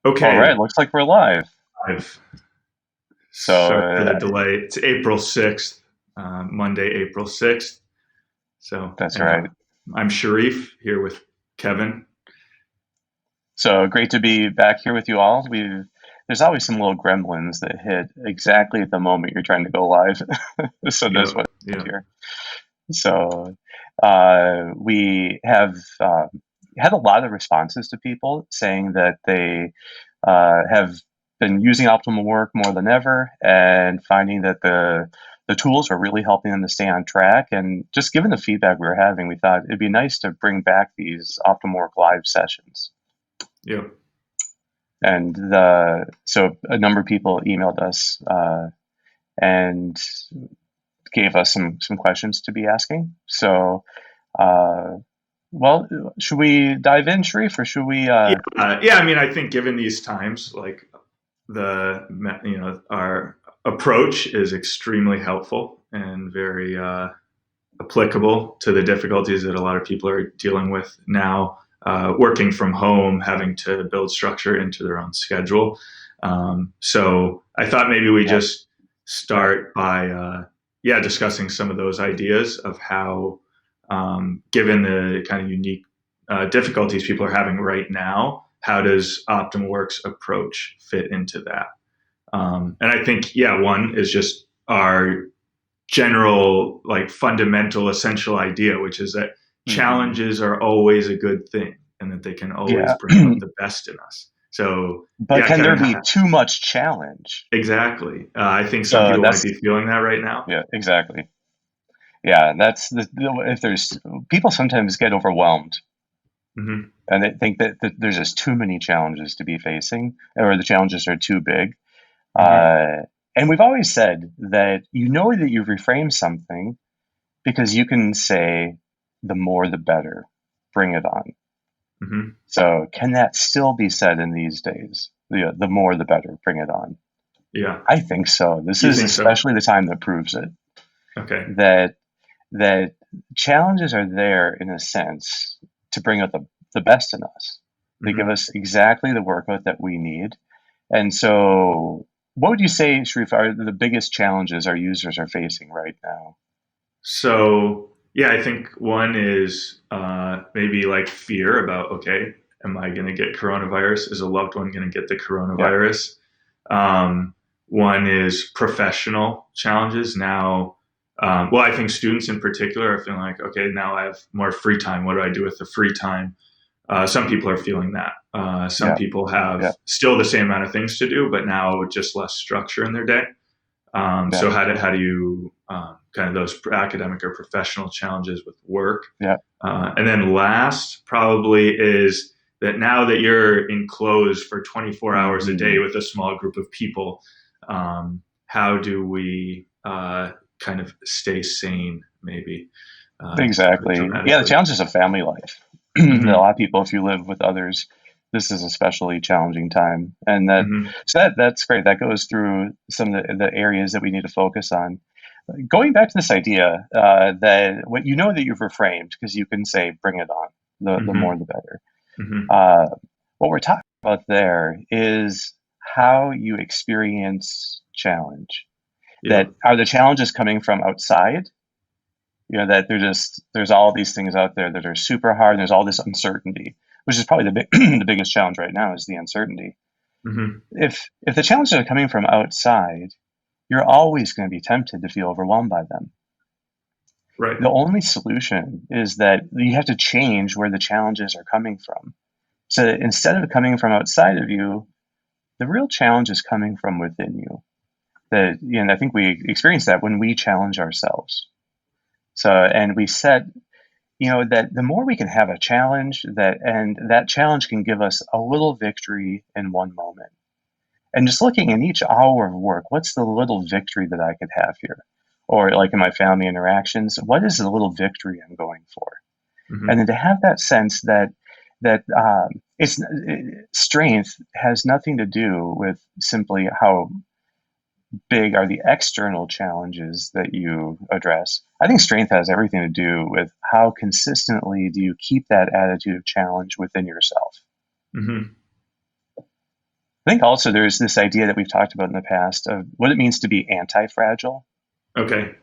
All Okay, right, looks like we're live. I've So, sorry for the delay. It's April 6th, Monday, April 6th. So, that's and right. I'm Sharif here with Kevin. So great to be back here with you all. There's always some little gremlins that hit exactly at the moment you're trying to go live. So that's Yep, what yep. here. So we have had a lot of responses to people saying that they have been using optimal work more than ever and finding that the tools are really helping them to stay on track. And just given the feedback we were having, we thought it'd be nice to bring back these optimal work live sessions. Yep. And so a number of people emailed us and gave us some questions to be asking. So, uh, well, should we dive in, Sharif, or should we? Yeah. I mean, I think given these times, like our approach is extremely helpful and very applicable to the difficulties that a lot of people are dealing with now, working from home, having to build structure into their own schedule. So I thought maybe we Yeah, just start by, discussing some of those ideas of how, given the kind of unique difficulties people are having right now, how does OptimalWorks approach fit into that? And I think, one is just our general, like fundamental, essential idea, which is that hmm challenges are always a good thing and that they can always yeah. bring out the best in us. So, But yeah, can there Kevin, be too much challenge? exactly. I think some So people might that's be feeling that right now. yeah, exactly. Yeah, that's if there's people sometimes get overwhelmed Hmm. and they think that there's just too many challenges to be facing, or the challenges are too big. Hmm. Uh, and we've always said that you know that you've reframed something because you can say, the more the better, bring it on. Hmm. So, can that still be said in these days? The more the better, bring it on. Yeah. I think so. This You is think so? especially the time that proves it. Okay. That that challenges are there in a sense to bring out the best in us. They give Hmm. us exactly the workout that we need. And so, what would you say, Sharif, are the biggest challenges our users are facing right now? So, yeah, I think one is maybe like fear about, okay, am I going to get coronavirus? Is a loved one going to get the Yeah. coronavirus? Um, One is professional challenges. Now, I think students in particular are feeling like, okay, now I have more free time. What do I do with the free time? Some people are feeling that. Some Yeah. people have Yeah. still the same amount of things to do, but now with just less structure in their day. Yeah. So how do you kind of those academic or professional challenges with work? Yeah. And then last probably is that now that you're enclosed for 24 hours a day hmm with a small group of people, how do we kind of stay sane maybe, to put it Exactly. Yeah, the dramatically? challenges of family life. A Hmm. lot of people, if you live with others, this is especially challenging time. And Hmm. that's great. That goes through some of the areas that we need to focus on. Going back to this idea that what you know that you've reframed because you can say, bring it on, the Hmm. more the better. Hmm. Uh, what we're talking about there is how you experience challenge. Yeah. That are the challenges coming from outside, that there's all these things out there that are super hard and there's all this uncertainty, which is probably the biggest challenge right now is the uncertainty. Hmm. If the challenges are coming from outside, you're always going to be tempted to feel overwhelmed by them. Right. The only solution is that you have to change where the challenges are coming from. So that instead of coming from outside of you, the real challenge is coming from within you. I think we experience that when we challenge ourselves. So, and we set, that the more we can have a challenge, that challenge can give us a little victory in one moment. And just looking in each hour of work, what's the little victory that I could have here? Or like in my family interactions, what is the little victory I'm going for? And Hmm. then to have that sense that strength has nothing to do with simply how big are the external challenges that you address. I think strength has everything to do with how consistently do you keep that attitude of challenge within yourself. Hmm. I think also there's this idea that we've talked about in the past of what it means to be anti-fragile. Okay.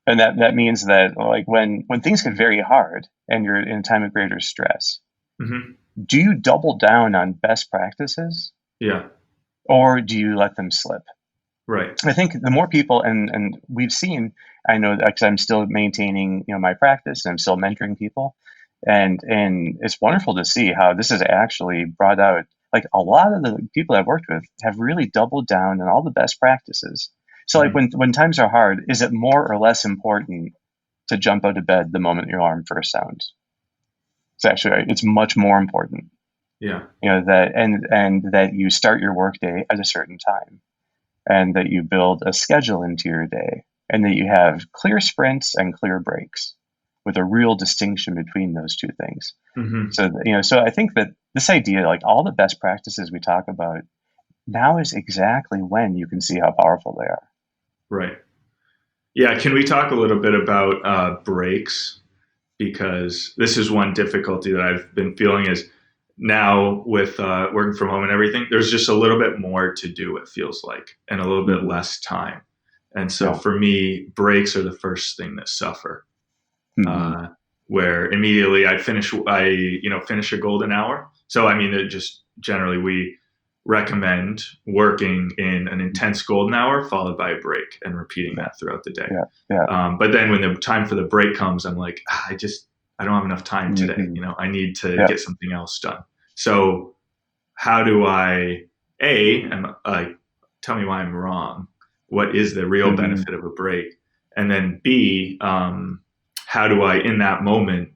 And that means that like when things get very hard and you're in a time of greater stress, Hmm. do you double down on best practices Yeah. or do you let them slip? Right. I think the more people and we've seen, I know that because I'm still maintaining, my practice and I'm still mentoring people, and it's wonderful to see how this has actually brought out like a lot of the people I've worked with have really doubled down on all the best practices. So like Hmm. when times are hard, is it more or less important to jump out of bed the moment your alarm first sounds? It's actually it's much more important, Yeah. that and that you start your workday at a certain time and that you build a schedule into your day and that you have clear sprints and clear breaks with a real distinction between those two things. Hmm. So, so I think that this idea, like all the best practices we talk about, now is exactly when you can see how powerful they are. Right. Yeah. Can we talk a little bit about breaks? Because this is one difficulty that I've been feeling is now with working from home and everything, there's just a little bit more to do, it feels like, and a little bit Hmm. less time. And so Yeah. for me, breaks are the first thing that suffer. Hmm. Uh, where immediately finish a golden hour. So I mean, it just generally we recommend working in an intense golden hour followed by a break and repeating Yeah. that throughout the day. Yeah. Yeah. But then when the time for the break comes, I'm like, I don't have enough time today. Hmm. I need to Yeah. get something else done. So how do tell me why I'm wrong? What is the real Hmm. benefit of a break? And then B, how do I, in that moment,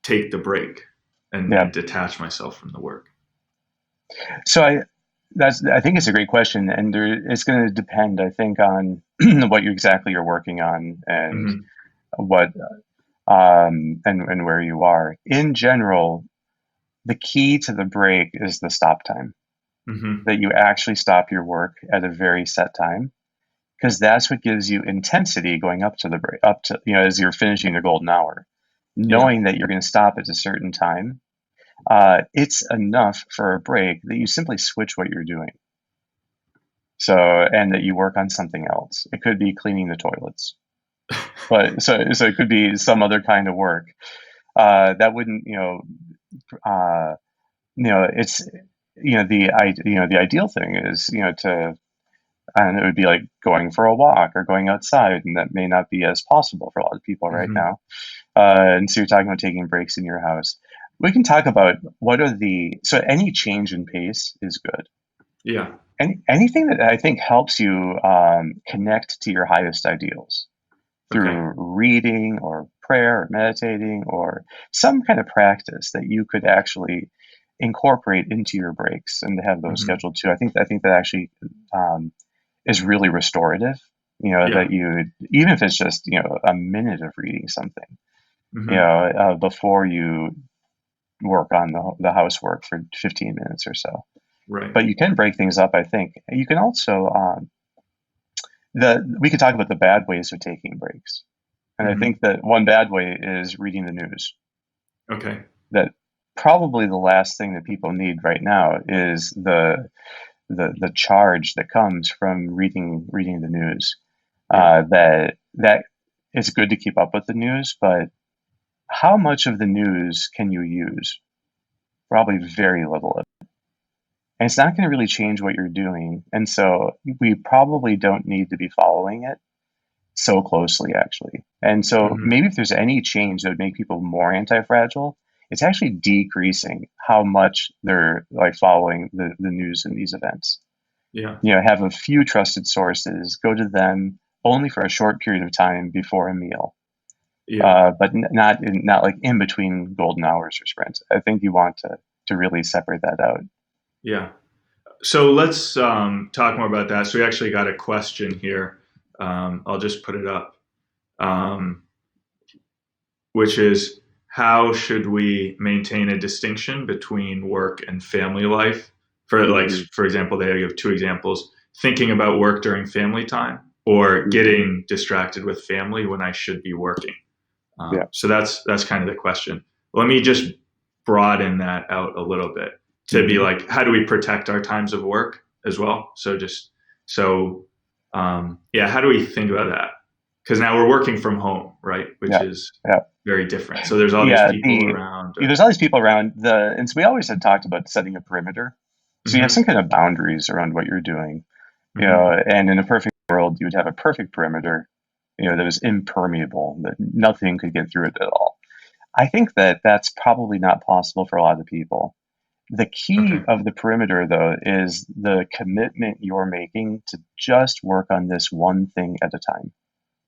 take the break Yeah. and detach myself from the work? So I think it's a great question, and it's going to depend, I think, on what you exactly you're working on and Hmm. what and where you are. In general, the key to the break is the stop time, Hmm. that you actually stop your work at a very set time, because that's what gives you intensity going up to the break, up to, as you're finishing the golden hour. Yeah. Knowing that you're going to stop at a certain time, it's enough for a break that you simply switch what you're doing. So, and that you work on something else. It could be cleaning the toilets, but so it could be some other kind of work that wouldn't, uh, it's the ideal thing is to and it would be like going for a walk or going outside, and that may not be as possible for a lot of people right Hmm. now. And so you're talking about taking breaks in your house. We can talk about what are so any change in pace is good. Yeah. Anything that I think helps you connect to your highest ideals Okay. through reading or prayer or meditating or some kind of practice that you could actually incorporate into your breaks and to have those Hmm. scheduled too. I think that actually um, is really restorative. Yeah. That you even if it's just a minute of reading something, Hmm. before you work on the housework for 15 minutes or so. Right. But you can break things up. I think you can also we could talk about the bad ways of taking breaks. And I Hmm. think that one bad way is reading the news. Okay. That probably the last thing that people need right now is the charge that comes from reading the news. Yeah. That it's good to keep up with the news, but how much of the news can you use? Probably very little. And it's not going to really change what you're doing. And so we probably don't need to be following it so closely, actually. And so Hmm. maybe if there's any change that would make people more anti-fragile, it's actually decreasing how much they're like following the news and these events. Yeah. Have a few trusted sources, go to them only for a short period of time before a meal, Yeah. but not like in between golden hours or sprints. I think you want to really separate that out. Yeah. So let's talk more about that. So we actually got a question here. I'll just put it up, um, which is how should we maintain a distinction between work and family life? Hmm. For example, they give two examples: thinking about work during family time, or Hmm. getting distracted with family when I should be working. Yeah. So that's kind of the question. Let me just broaden that out a little bit. to be like, how do we protect our times of work as well? So yeah, how do we think about that? Because now we're working from home, right? Which Yeah, is yeah, very different. So there's all these yeah. people around. There's all these people around and so we always had talked about setting a perimeter. So you have Mm-hmm, some kind of boundaries around what you're doing, mm-hmm, and in a perfect world, you would have a perfect perimeter, that was impermeable, that nothing could get through it at all. I think that that's probably not possible for a lot of people. The key okay. of the perimeter, though, is the commitment you're making to just work on this one thing at a time,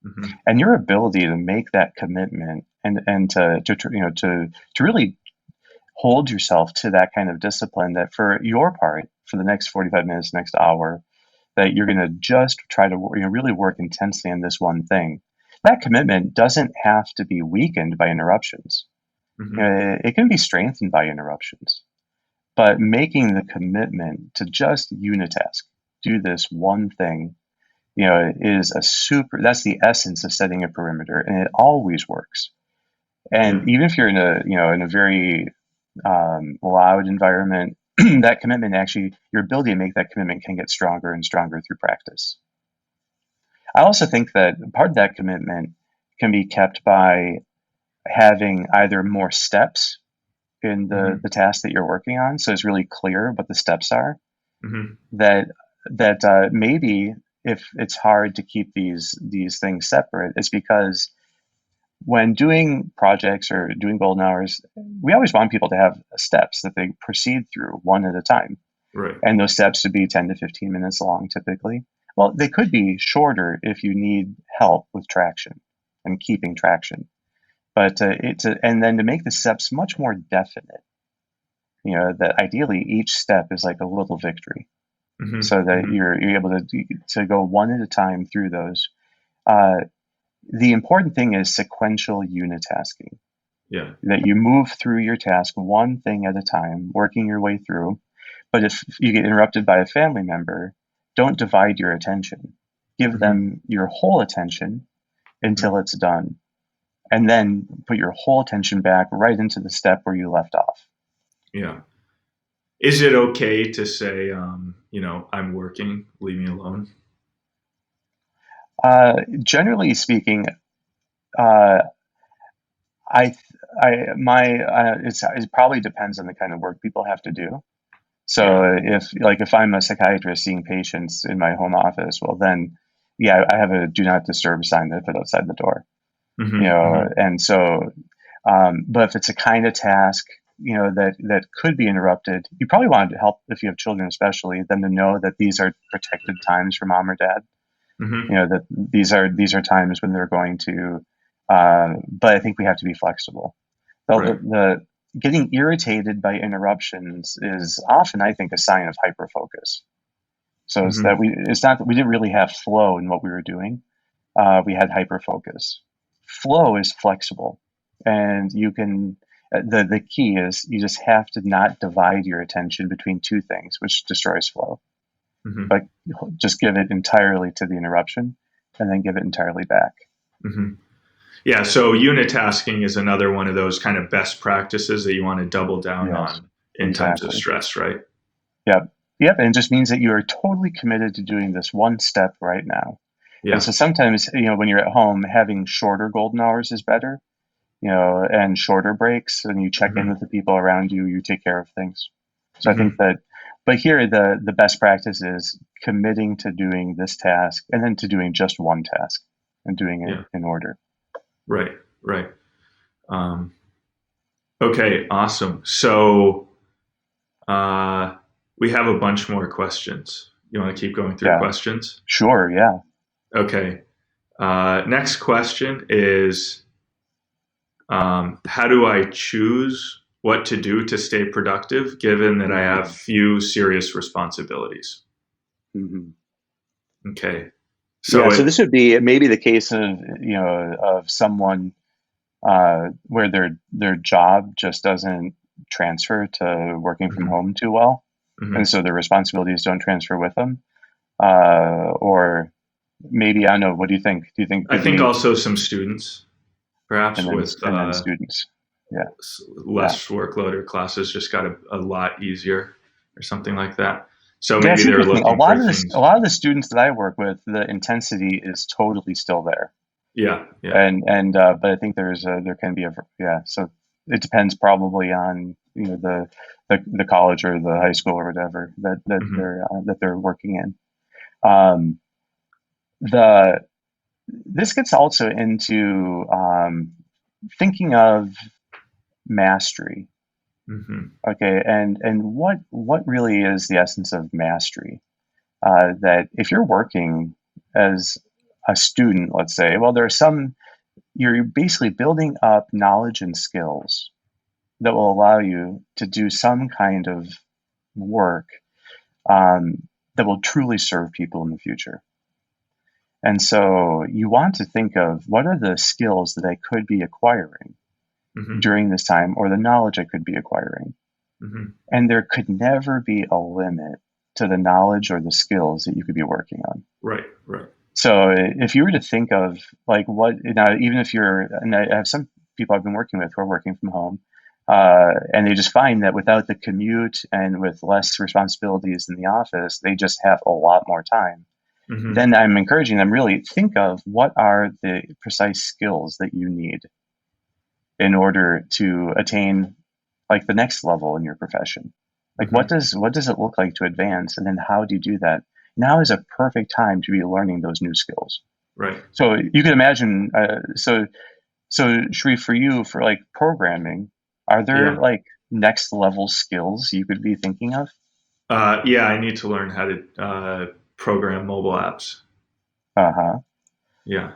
Mm-hmm, and your ability to make that commitment and to really hold yourself to that kind of discipline that for your part, for the next 45 minutes, next hour, that you're going to just try to really work intensely on this one thing. That commitment doesn't have to be weakened by interruptions. mm-hmm, It can be strengthened by interruptions. But making the commitment to just unitask, do this one thing, is that's the essence of setting a perimeter, and it always works. yeah, And even if you're in a very loud environment, that commitment actually, your ability to make that commitment can get stronger and stronger through practice. I also think that part of that commitment can be kept by having either more steps in the, mm-hmm, the task that you're working on, so it's really clear what the steps are. mm-hmm, That maybe if it's hard to keep these things separate, it's because when doing projects or doing golden hours, we always want people to have steps that they proceed through one at a time. right, And those steps would be 10 to 15 minutes long typically. Well, they could be shorter if you need help with traction and keeping traction. But and then to make the steps much more definite, that ideally each step is like a little victory, mm-hmm, so that mm-hmm, you're able to go one at a time through those. Uh, the important thing is sequential unitasking, yeah, that you move through your task one thing at a time, working your way through. But if you get interrupted by a family member, don't divide your attention. Give mm-hmm, them your whole attention mm-hmm, until it's done, and then put your whole attention back right into the step where you left off. yeah. Is it okay to say, I'm working, leave me alone? Generally speaking, uh, I, it probably depends on the kind of work people have to do. Yeah. So if I'm a psychiatrist seeing patients in my home office, well then, yeah, I have a do not disturb sign that I put outside the door. Mm-hmm, mm-hmm, And so, but if it's a kind of task, that could be interrupted, you probably want to help if you have children, especially them to know that these are protected times for mom or dad. mm-hmm, That these are times when they're going to. But I think we have to be flexible. right. The getting irritated by interruptions is often, I think, a sign of hyperfocus. So Mm-hmm, it's not that we didn't really have flow in what we were doing. We had hyperfocus. Flow is flexible, and you can. The key is you just have to not divide your attention between two things, which destroys flow. mm-hmm, But just give it entirely to the interruption, and then give it entirely back. mm-hmm. Yeah. So unitasking is another one of those kind of best practices that you want to double down Yes, on in times of exactly. stress, right? Yep. Yep. And it just means that you are totally committed to doing this one step right now. And Yeah. so sometimes, when you're at home, having shorter golden hours is better, and shorter breaks, and you check in Mm-hmm, with the people around you, you take care of things. So I think mm-hmm, but here the best practice is committing to doing this task and then to doing just one task and doing it yeah. in order. Right. Right. Um, okay. Awesome. So uh, we have a bunch more questions. You want to keep going through Yeah, questions? sure. Yeah. Okay. Next question is, how do I choose what to do to stay productive given that I have Mhm. few serious responsibilities? Mhm. Okay. Yeah. So So it, this would be maybe the case of someone where their job just doesn't transfer to working from mhm, home too well, and mhm. so their responsibilities don't transfer with them. Or maybe I don't know. What do you think? Do you think I that you think mean also some students, perhaps with, and then students? Yeah. Yeah. less workload or classes just got a lot easier or something like that. So Yeah, maybe it's they're interesting. looking for A things. lot of the students that I work with, the intensity is totally still there. Yeah, yeah. And but I think there can be a yeah. So it depends probably on the college or the high school or whatever Hmm. that they're working in. Um, the This gets also into thinking of mastery. Hmm. Okay, and what really is the essence of mastery? That if you're working as a student, let's say, well, there are some you're basically building up knowledge and skills that will allow you to do some kind of work that will truly serve people in the future. And so you want to think of what are the skills that I could be acquiring Hmm. during this time or the knowledge I could be acquiring. Hmm. And there could never be a limit to the knowledge or the skills that you could be working on. Right, right. So if you were to think of like what now, even if you're, and I have some people I've been working with who are working from home, and they just find that without the commute and with less responsibilities in the office, they just have a lot more time. Hmm. Then I'm encouraging them really think of what are the precise skills that you need in order to attain like the next level in your profession. Like Hmm. what does it look like to advance, and then how do you do that? Now is a perfect time to be learning those new skills. Right. So you can imagine. So Sharif, for you, for like programming, are there Yeah. like next level skills you could be thinking of? Yeah, I need to learn how to program mobile apps. Uh huh. Yeah.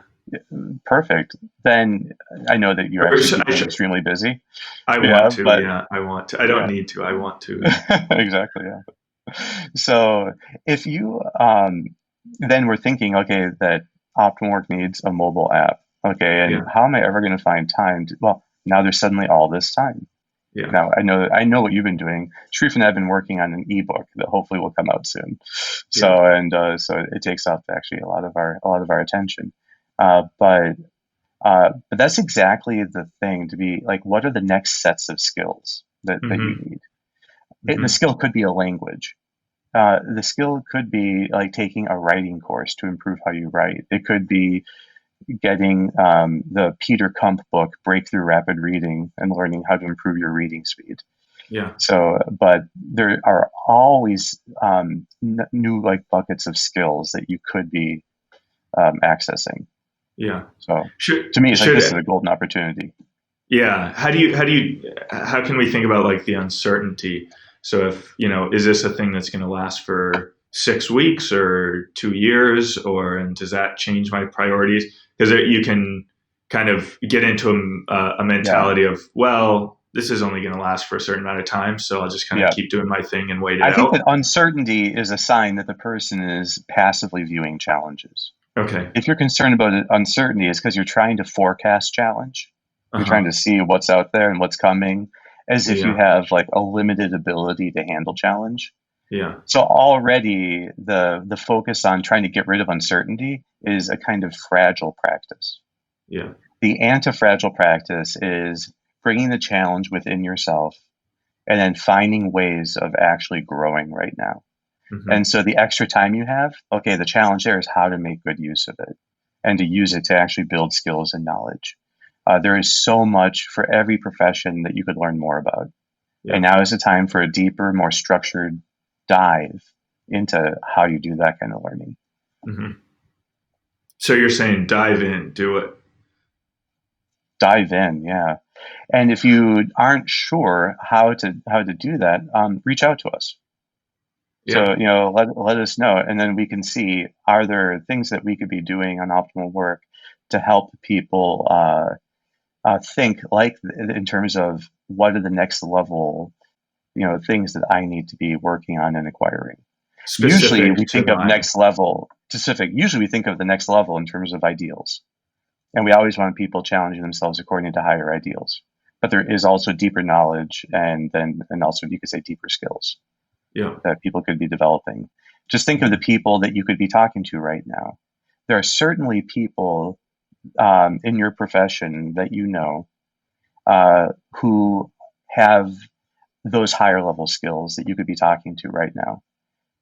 Perfect. Then I know that you're Or actually I keeping should. extremely busy. I want Yeah, to. but Yeah, I want to. I don't yeah, need to. I want to. Yeah. exactly. Yeah. So if you then we're thinking, okay, that OptimalWork needs a mobile app. Okay, and Yeah. how am I ever going to find time to, well, now there's suddenly all this time. Yeah. Now I know what you've been doing. Sharif and I have been working on an ebook that hopefully will come out soon. Yeah. So it takes up actually a lot of our attention. But but that's exactly the thing to be like, what are the next sets of skills that you Hmm. need? The Hmm. skill could be a language. The skill could be like taking a writing course to improve how you write. It could be getting the Peter Kump book, Breakthrough Rapid Reading, and learning how to improve your reading speed. Yeah. So, but there are always new like buckets of skills that you could be accessing. Yeah. So, Should to me, it's like this is should a golden opportunity. Yeah. How can we think about like the uncertainty? So if, is this a thing that's going to last for 6 weeks or 2 years, or and does that change my priorities? Because you can kind of get into a Yeah, mentality of, well, this is only going to last for a certain amount of time, so I'll just kind of yeah. keep doing my thing and wait it I think that out. uncertainty is a sign that the person is passively viewing challenges. Okay. If you're concerned about uncertainty, it's because you're trying to forecast challenge. Uh You're trying huh. to see what's out there and what's coming, as if you Yeah. have like a limited ability to handle challenge. Yeah. So already the focus on trying to get rid of uncertainty is a kind of fragile practice. Yeah. The anti-fragile practice is bringing the challenge within yourself and then finding ways of actually growing right now. Hmm. And so the extra time you have, okay, the challenge there is how to make good use of it and to use it to actually build skills and knowledge. There is so much for every profession that you could learn more about. And Yeah. now is the time for a deeper, more structured dive into how you do that kind of learning. Hmm. So you're saying dive in, do it. Dive in, yeah. And if you aren't sure how to do that, reach out to us. Yeah. So let us know, and then we can see are there things that we could be doing on optimal work to help people think like in terms of what are the next level things that I need to be working on and acquiring. Usually we Specific to think of my. next level specific. Usually we think of the next level in terms of ideals, and we always want people challenging themselves according to higher ideals. But there is also deeper knowledge, and also you could say deeper skills Yeah. that people could be developing. Just think of the Mhm. people that you could be talking to right now. There are certainly people in your profession that you know who have those higher level skills that you could be talking to right now.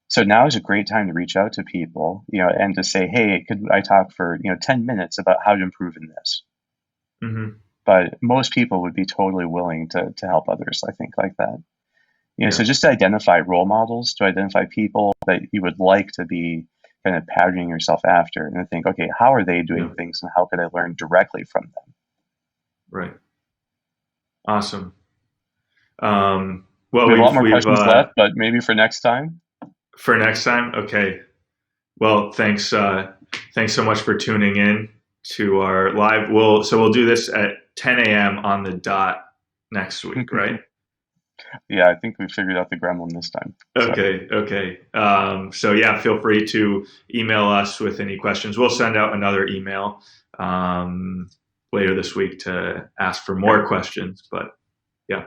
So now is a great time to reach out to people, and to say, hey, could I talk for, 10 minutes about how to improve in this? Hmm. But most people would be totally willing to help others, I think, like that. So Yeah. just to identify role models, to identify people that you would like to be kind of patterning yourself after, and to think, okay, how are they doing Yeah. things and how could I learn directly from them? Right. Awesome. Well, We have a lot more we've questions left, but maybe for next time. for next time. Okay. Well, thanks so much for tuning in to our live. We'll do this at 10 a.m. on the dot next week, right? Yeah, I think we figured out the gremlin this time. So Okay, okay. So yeah, feel free to email us with any questions. We'll send out another email later this week to ask for great, more questions. But yeah,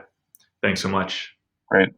thanks so much. great.